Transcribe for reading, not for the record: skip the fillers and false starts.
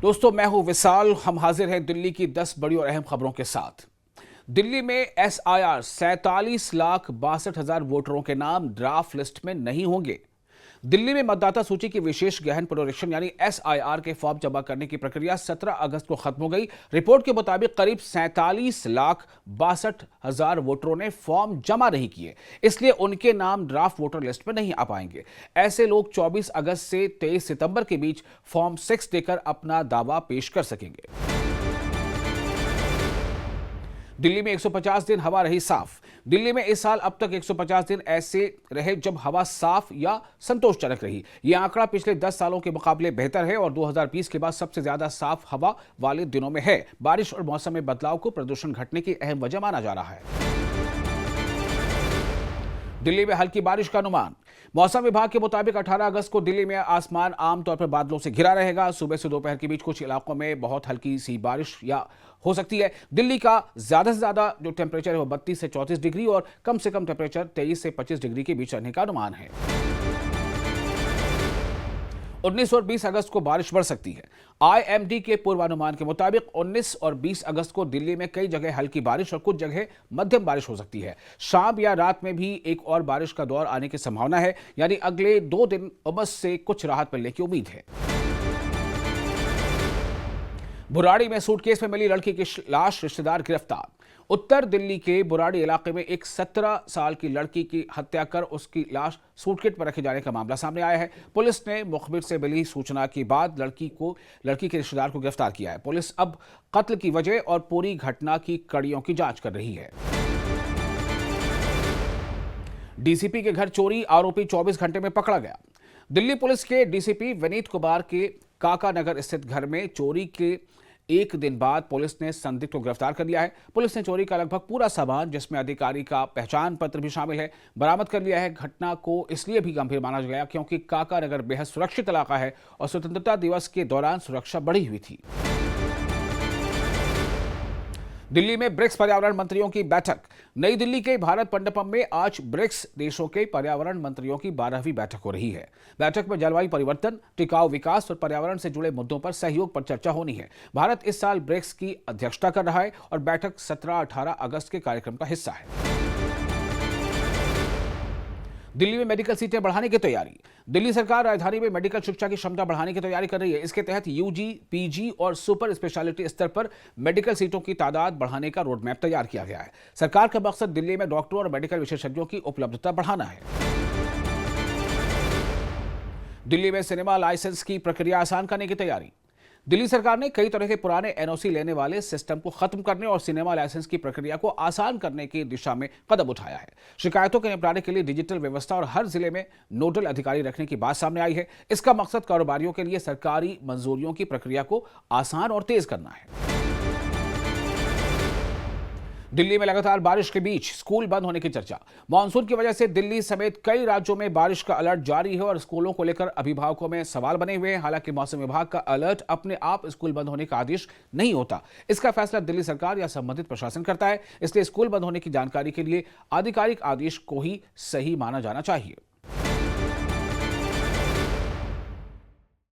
दोस्तों, मैं हूं विशाल। हम हाजिर हैं दिल्ली की 10 बड़ी और अहम खबरों के साथ। दिल्ली में एसआईआर 47,62,हजार वोटरों के नाम ड्राफ्ट लिस्ट में नहीं होंगे। दिल्ली में मतदाता सूची की विशेष गहन पुनरीक्षण यानी एसआईआर के फॉर्म जमा करने की प्रक्रिया 17 अगस्त को खत्म हो गई। रिपोर्ट के मुताबिक करीब 47,62,हजार वोटरों ने फॉर्म जमा नहीं किए, इसलिए उनके नाम ड्राफ्ट वोटर लिस्ट में नहीं आ पाएंगे। ऐसे लोग 24 अगस्त से 23 सितंबर के बीच फॉर्म 6 देकर अपना दावा पेश कर सकेंगे। दिल्ली में 150 दिन हवा रही साफ। दिल्ली में इस साल अब तक 150 दिन ऐसे रहे जब हवा साफ या संतोषजनक रही। यह आंकड़ा पिछले 10 सालों के मुकाबले बेहतर है और 2020 के बाद सबसे ज्यादा साफ हवा वाले दिनों में है। बारिश और मौसम में बदलाव को प्रदूषण घटने की अहम वजह माना जा रहा है। दिल्ली में हल्की बारिश का अनुमान। मौसम विभाग के मुताबिक 18 अगस्त को दिल्ली में आसमान आमतौर पर बादलों से घिरा रहेगा। सुबह से दोपहर के बीच कुछ इलाकों में बहुत हल्की सी बारिश या हो सकती है। दिल्ली का ज्यादा से ज्यादा जो टेम्परेचर है वो 32 से 34 डिग्री और कम से कम टेम्परेचर 23 से 25 डिग्री के बीच रहने का अनुमान है। 19 और 20 अगस्त को बारिश बढ़ सकती है। आईएमडी के पूर्वानुमान के मुताबिक 19 और 20 अगस्त को दिल्ली में कई जगह हल्की बारिश और कुछ जगह मध्यम बारिश हो सकती है। शाम या रात में भी एक और बारिश का दौर आने की संभावना है, यानी अगले 2 दिन उमस से कुछ राहत मिलने की उम्मीद है। बुराड़ी में सूटकेस में मिली लड़की की लाश, रिश्तेदार गिरफ्तार। उत्तर दिल्ली के बुराड़ी इलाके में एक 17 साल की लड़की की हत्या कर उसकी लाश सूटकेस पर रखे जाने का मामला सामने आया है। पुलिस ने मुखबिर से मिली सूचना के बाद लड़की के रिश्तेदार को गिरफ्तार किया है। पुलिस अब कत्ल की वजह और पूरी घटना की कड़ियों की जांच कर रही है। डीसीपी के घर चोरी, आरोपी 24 घंटे में पकड़ा गया। दिल्ली पुलिस के डीसीपी विनीत कुमार के काका नगर स्थित घर में चोरी के एक दिन बाद पुलिस ने संदिग्ध को गिरफ्तार कर लिया है। पुलिस ने चोरी का लगभग पूरा सामान, जिसमें अधिकारी का पहचान पत्र भी शामिल है, बरामद कर लिया है। घटना को इसलिए भी गंभीर माना गया क्योंकि काका नगर बेहद सुरक्षित इलाका है और स्वतंत्रता दिवस के दौरान सुरक्षा बढ़ी हुई थी। दिल्ली में ब्रिक्स पर्यावरण मंत्रियों की बैठक। नई दिल्ली के भारत मंडपम में आज ब्रिक्स देशों के पर्यावरण मंत्रियों की 12वीं बैठक हो रही है। बैठक में जलवायु परिवर्तन, टिकाऊ विकास और पर्यावरण से जुड़े मुद्दों पर सहयोग पर चर्चा होनी है। भारत इस साल ब्रिक्स की अध्यक्षता कर रहा है और बैठक 17-18 अगस्त के कार्यक्रम का हिस्सा है। दिल्ली में मेडिकल सीटें बढ़ाने की तैयारी। दिल्ली सरकार राजधानी में मेडिकल शिक्षा की क्षमता बढ़ाने की तैयारी कर रही है। इसके तहत यूजी, पीजी और सुपर स्पेशलिटी स्तर पर मेडिकल सीटों की तादाद बढ़ाने का रोड मैप तैयार किया गया है। सरकार का मकसद दिल्ली में डॉक्टरों और मेडिकल विशेषज्ञों की उपलब्धता बढ़ाना है। दिल्ली में सिनेमा लाइसेंस की प्रक्रिया आसान करने की तैयारी। दिल्ली सरकार ने कई तरह के पुराने एनओसी लेने वाले सिस्टम को खत्म करने और सिनेमा लाइसेंस की प्रक्रिया को आसान करने की दिशा में कदम उठाया है। शिकायतों के निपटारे के लिए डिजिटल व्यवस्था और हर जिले में नोडल अधिकारी रखने की बात सामने आई है। इसका मकसद कारोबारियों के लिए सरकारी मंजूरियों की प्रक्रिया को आसान और तेज करना है। दिल्ली में लगातार बारिश के बीच स्कूल बंद होने की चर्चा। मानसून की वजह से दिल्ली समेत कई राज्यों में बारिश का अलर्ट जारी है और स्कूलों को लेकर अभिभावकों में सवाल बने हुए हैं। हालांकि मौसम विभाग का अलर्ट अपने आप स्कूल बंद होने का आदेश नहीं होता। इसका फैसला दिल्ली सरकार या संबंधित प्रशासन करता है, इसलिए स्कूल बंद होने की जानकारी के लिए आधिकारिक आदेश को ही सही माना जाना चाहिए।